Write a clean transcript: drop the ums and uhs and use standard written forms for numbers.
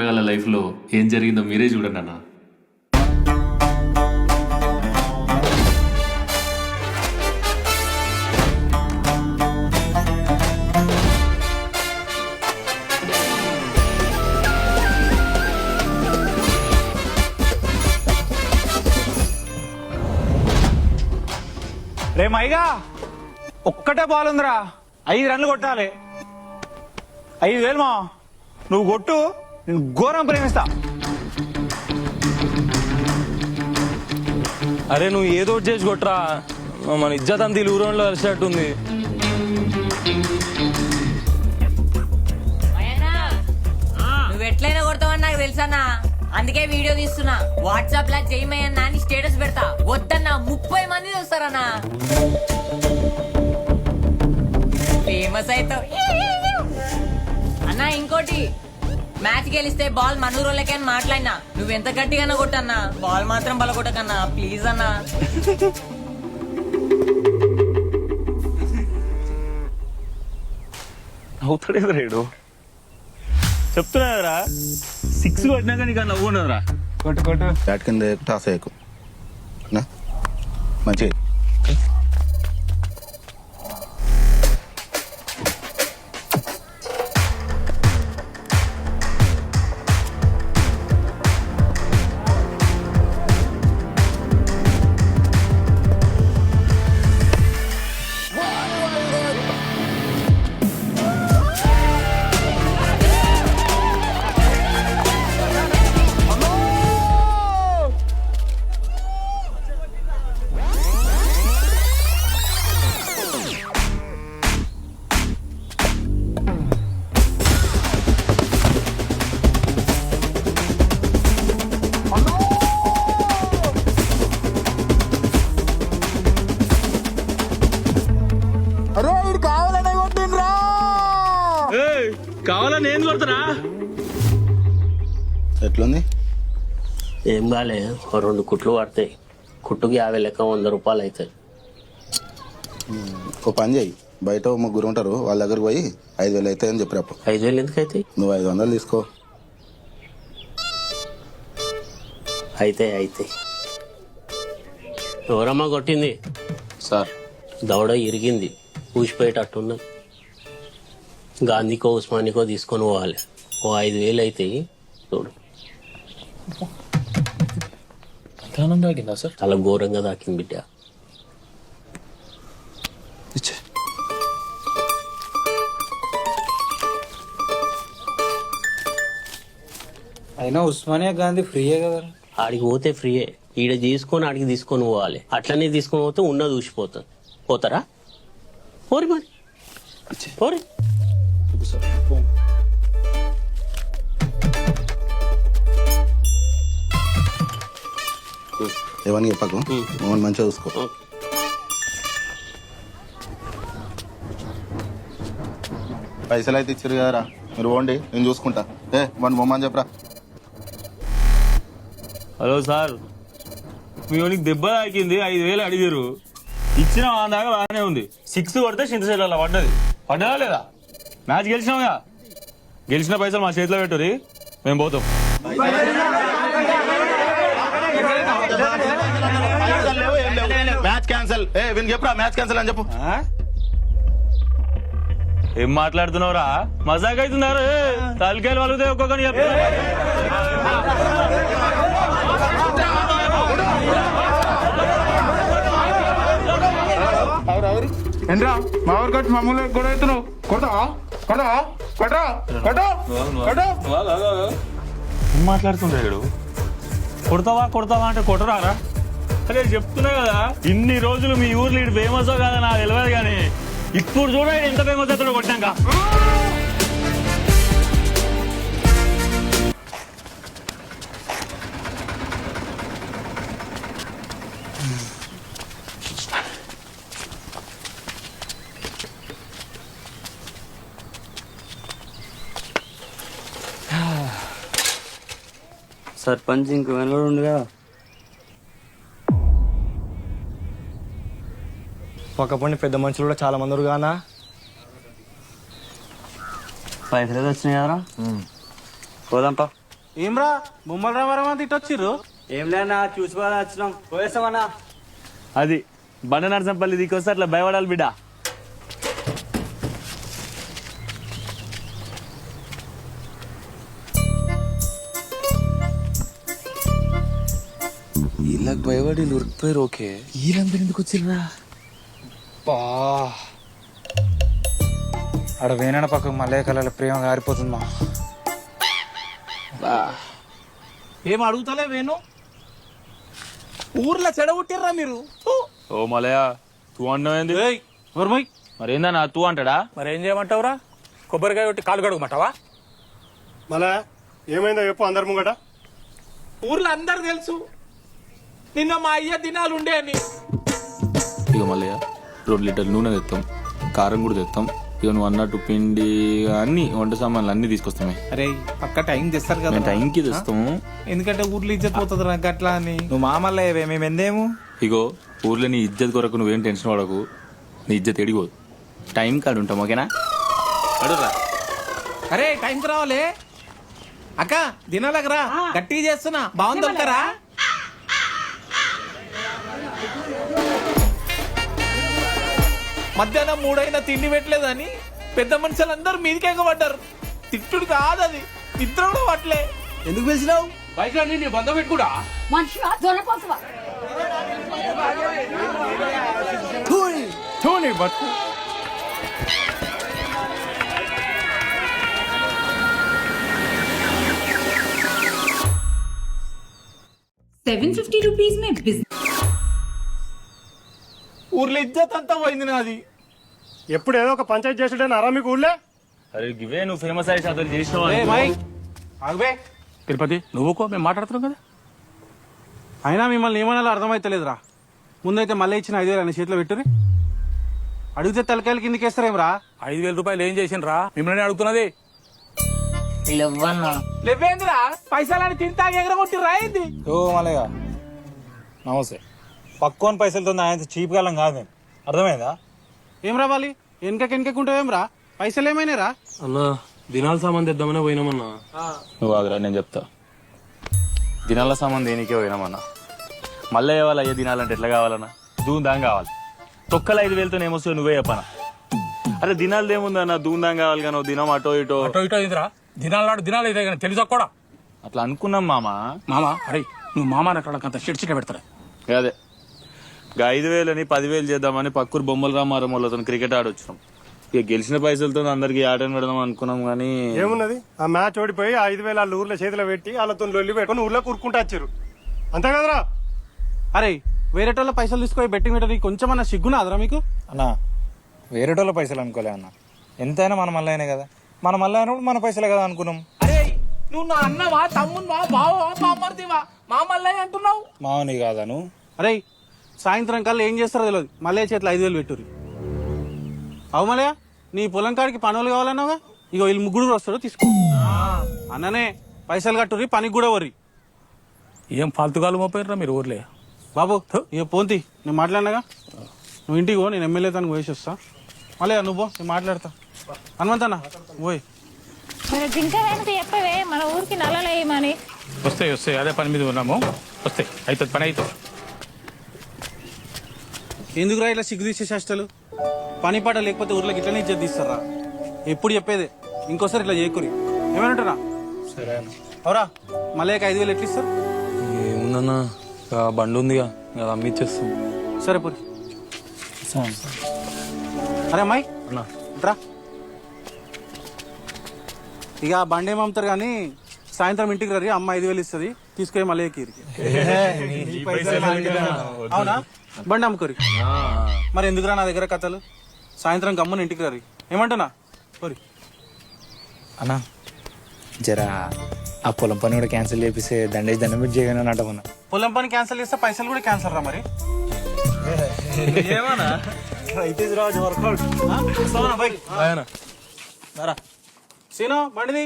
పోరగాళ్ళ లైఫ్లో ఏం జరిగిందో మీరే చూడండి అన్న. రే మైగా ఒక్కటే బాల్ ఉందిరా, 5 రన్లు కొట్టాలి. 5,000 మా నువ్వు కొట్టు, నేను ఘోరం ప్రేమిస్తా. అరే నువ్వు ఏదో ఒకటి చేసి కొట్టరా, మన ఇజ్జత్ అంత ఊరంలో కలిసినట్టుంది. నువ్వు ఎట్లయినా కొడతావని నాకు తెలుసన్నా, అందుకే వీడియో తీస్తున్నా. వాట్సాప్ లా చేయమయ్యన్నా అని స్టేటస్ పెడతా. వద్దన్నా 30 మంది చూస్తారన్నా, ఫేమస్ అవుతావు అన్నా. ఇంకోటి, మ్యాచ్ గెలిస్తే బాల్ మనూరోళ్ళకే అని మాట్లాడినా. నువ్వెంత గట్టిగానో కొట్టన్నా, బాల్ మాత్రం బలకొట్టకన్నా ప్లీజ్ అన్నా. అవుతాడు రేడు, చెప్తున్నా కదరా, 6 కొట్టినాక నీకు నవ్వు ఉండదురా. కొట్టు కొట్టు, బ్యాట్ కింద టాస్ అయ్యకు మంచి. కావాలని ఏం కొడతారా? ఎట్లుంది? ఏం కాలే, 2 కుట్లు పడతాయి. కుట్టుకి 50 లెక్క 100 రూపాయలు అవుతాయి. ఓ పని చేయి, బయట 3 ఉంటారు, వాళ్ళ దగ్గరకు పోయి 5,000 అవుతాయని చెప్పినప్పుడు. 5,000 ఎందుకు అవుతాయి? నువ్వు 500 తీసుకో. అయితే ఎవరమ్మా కొట్టింది? సార్ దవడ ఇరిగింది, ఊసిపోయేటట్టున్నది. గాంధీకో ఉస్మానికో తీసుకొని పోవాలి. ఓ 5,000 అవుతాయి చూడు. తాగిందా సార్? చాలా ఘోరంగా దాకింది బిడ్డ. ఇచ్చే. అయినా ఉస్మానియా గాంధీ ఫ్రీయే కదా. ఆడికి పోతే ఫ్రీయే, ఈడ తీసుకొని ఆడికి తీసుకొని పోవాలి. అట్లనే తీసుకొని పోతే ఉన్నది ఊసిపోతుంది. పోతారా? పోరి మరి, పోరి. ఏమని చెప్పకు, మమ్మల్ని మంచిగా చూసుకో. పైసలు అయితే ఇచ్చారు కదరా, మీరు పోండి, నేను చూసుకుంటా. మన బొమ్మని చెప్పరా. హలో సార్, మీ వానికి దెబ్బ తాకింది, 5,000 అడిగారు. ఇచ్చిన దాకా బాగానే ఉంది. 6 కొడితే చింతశైల పడ్డదా లేదా? మ్యాచ్ గెలిచినావుగా, గెలిచిన పైసలు మా చేతిలో పెట్టురి, మేము పోతాం. Match cancel. విని చెప్పరా, మ్యాచ్ క్యాన్సల్ అని చెప్పు. ఏం మాట్లాడుతున్నావురా? మజాక్ అవుతున్నారు. తలకాయలు వాళ్ళుతాయి ఒక్కొక్కని చెప్పు. ఏంట్రా మా ఊరు కట్టి మమ్మల్ని గొడవ అవుతున్నావు? కొడతావా? కొడతావా? కొట్టరా? కొట్టు కొట్టు. ఏం మాట్లాడుతున్నాడు? కొడతావా అంటే కొట్టరారా? అదే చెప్తున్నా కదా, ఇన్ని రోజులు మీ ఊర్లో ఇటు ఫేమస్ కాదా నాకు తెలియదు, కానీ ఇప్పుడు చూడ ఎంత ఫేమస్ అవుతాడో కొట్టాక. సర్పంచ్ ఇంక వెనకడు ఉండగా పక్కపండి పెద్ద మనుషులు కూడా చాలా మంది కానా. పైసలు వచ్చినాయి కదరా, పోదాంపా. ఏమ్రా బొమ్మల రామారావు అని తిట్టొచ్చిర్రు? ఏం లేనా చూసి వచ్చినాం పోయేస్తామన్నా. అది బండ నరసంపల్లి దిక్కొస్తే అట్లా భయపడాలి బిడ్డ. వీళ్ళకి భయపడి వీళ్ళు ఉరికిపోయారు. ఓకే, వీళ్ళందరూ ఎందుకు వచ్చిర్రా? ఆడ వేనన్న పక్కకు మల్లయ్య కళల ప్రేమ గారిపోతుందా? ఏం అడుగుతలే వేణు, ఊర్లో చెడగొట్టిర్రా మీరు. ఓ మలయ తూ అన్నది మరేందన్నా తూ అంటాడా? మరి ఏం చేయమంటావురా? కొబ్బరికాయ కొట్టి కాలు కడుగుమంటావా? మళ్ళా ఏమైందో చెప్పు అందరు ముంగట. ఊర్లో అందరు తెలుసు నిన్న మా అయ్య దినాలు ఉండే అని. ఇక మల్లయ్య 2 లీటర్ల నూనె తెస్తాం, కారం కూడా తెస్తాం. ఇక నువ్వు అన్నట్టు పిండి అన్ని వంట సామాన్లు అన్ని తీసుకొస్తామే. అరే పక్క టైం తెస్తారు కదా, మేము టైంకి తెస్తాము. ఎందుకంటే ఊర్లో ఇజ్జత్ పోతుంది నాకు అట్లా అని. నువ్వు మామల్ల మేము ఎందేము. ఇగో ఊర్లో నీ ఇజ్జత్ కొరకు నువ్వేం టెన్షన్ పడకు, నీ ఇజ్జత్ ఎడిగోదు. టైం కాడు ఉంటాం, ఓకేనా? అడుగురా. అరే టైంకి రావాలి అక్క, దినాలకు రా, గట్టి చేస్తున్నా. బాగుంది దొరకరా? మధ్యాహ్నం 3 అయినా తిండి పెట్టలేదని పెద్ద మనుషులందరూ మీదికి ఎగబడ్డారు. తిట్టుడు కాదు అది, నిద్ర కూడా పట్టలే. ఎందుకు పిలిచినావు? బయట నీ బంధం పెట్టుకుడా మనిషివా దొరపోతువా? బతుకు 750 rupees में बिजनेस. ఊర్లో ఇజ్జత్ అంతా పోయింది నాది. ఎప్పుడు ఏదో ఒక పంచాయతీ చేస్తుంటే ఆరామికి ఊళ్ళే. అరే గివే నువ్వు ఫేమస్ అయ్యి చదువు చేసినావు. ఆగబే తిరుపతి నువ్వుకో, మేము మాట్లాడుతున్నాం కదా. అయినా మిమ్మల్ని ఏమన్నా అర్థమైతలేదురా. ముందైతే మళ్ళీ ఇచ్చిన 5,000 అని చేతిలో పెట్టురి. అడిగితే తలకాయలు కిందకేస్తారేమ్రా? 5,000 రూపాయలు ఏం చేసిండ్రా? మిమ్మల్ని అడుగుతున్నది. లేవేంద్రా పైసలని తింటాకి ఎగరగొట్టిర్రా ఏంది? ఓ మల్లయ్య నమస్తే. పక్కోని పైసలతో ఆయన చీప్ కాలం కాదు మేము, అర్థమైందా? ఏం రావాలి వెనకకుంటావేమ్రా? పైసలు ఏమైనారా? అన్నా దినాల సామాన్ తెద్దామనే పోయినామన్నా. నువ్వు ఆగురా, నేను చెప్తా. దినాల సామాన్ దేనికే పోయినామన్నా. మళ్ళీ ఇవ్వాలి అయ్యే దినాలంటే ఎట్లా కావాలన్నా? దూందాం కావాలి. తొక్కల 5,000తో ఏమొస్తుందో నువ్వే చెప్పనా? అరే దినాలు ఏముందన్నా, దూందాం కావాలి కానీ దినం అటో ఇటో ఇదిరా దినాల నాడు దినాలు అయితే కానీ తెలుసా కూడా. అట్లా అనుకున్నాం మామా. మామా అరే నువ్వు మామా అక్కడ చిట్చిట పెడతారా? అదే 5,000 10,000 చేద్దామని పక్కూరు బొమ్మల రామారావు వాళ్ళతో క్రికెట్ ఆడొచ్చినాం. ఇక గెలిచిన పైసలతో అందరికి ఆటని పెడదాం అనుకున్నాం కానీ ఏమున్నది, ఆ మ్యాచ్ ఓడిపోయి 5,000 వాళ్ళ ఊర్లో చేతిలో పెట్టి వాళ్ళతో లొల్లి పెట్టుకుని ఊర్లో కూరుకుంటా వచ్చారు. అంతే కదరా? అరే వేరేటోళ్ళ పైసలు తీసుకొని బెట్టింగ్ పెట్టని కొంచెం అన్న సిగ్గునాదరా మీకు? అన్నా వేరేటోళ్ళ పైసలు అనుకోలే అన్న, ఎంతైనా మన మల్లయ్యనే కదా. మన మల్లయ్య అన్నప్పుడు మన పైసలే కదా అనుకున్నాం. అరే నువ్వు నా అన్నవా, తమ్మునివా, బావా, బామ్మర్దివా, మా మల్లయ్య అంటున్నావు. మావని కాదా నువ్వు? అరే సాయంత్రం కల్లా ఏం చేస్తారో తెలియదు, మల్లయ్య చేతిలో 5,000 పెట్టుర్రి. అవు మల్లయ్య నీ పొలం కాడికి పనులు కావాలన్నావుగా, ఇగో వీళ్ళు 3 వస్తాడు తీసుకో. అన్ననే పైసలు కట్టుర్రి, పనికి కూడా వర్రి. ఏం ఫాల్తుగాలు మోపోయారా మీరు ఊర్లే? బాబు ఇక పోంతి, నేను మాట్లాడినాగా. నువ్వు ఇంటికి పో, నేను ఎమ్మెల్యే తనకు వేసి వస్తా. మళ్ళీ నువ్వు పో, నేను మాట్లాడతా. హనుమంతన్నా పోయి. ఇంకా వెనక చెప్పవే మన ఊరికి నల్లలేయమని. వస్తాయి అదే పని మీద ఉన్నాము. వస్తాయి అవుతుంది, పని అవుతుంది. ఎందుకురా ఇలా సిగ్గు తీసే చేష్టలు? పని పాట లేకపోతే ఊర్లోకి ఇట్లనే ఇజ్జత్ తీస్తారా? ఎప్పుడు చెప్పేదే, ఇంకోసారి ఇట్లా చేయకూరి. ఏమంటారా? సరే అవరా మళ్ళీ 5,000 ఎట్లా ఇస్తారు? ఏముందన్నా బండి ఉందిగా, అది అమ్మిచ్చేస్తాం. సరే పూరి. అరే అమ్మాయి రా, ఇక బండి ఏమి అమ్ముతారు కానీ సాయంత్రం ఇంటికి రీ, అమ్మ 5,000 ఇస్తుంది, తీసుకొని మళ్ళీ అవునా? బండి అమ్ముకోరి. మరి ఎందుకురా నా దగ్గర కథలు? సాయంత్రం గమ్మున ఇంటికి రీ. ఏమంటున్నా పోరి. అన్నా జరా ఆ పొలం పని కూడా క్యాన్సిల్ చేపిస్తే దండేసి దండం పెట్టి చేయగానే అంటామన్నా. పొలం పని క్యాన్సిల్ చేస్తే పైసలు కూడా క్యాన్సిల్ రా మరి. ఏమన్నా సీను బండిది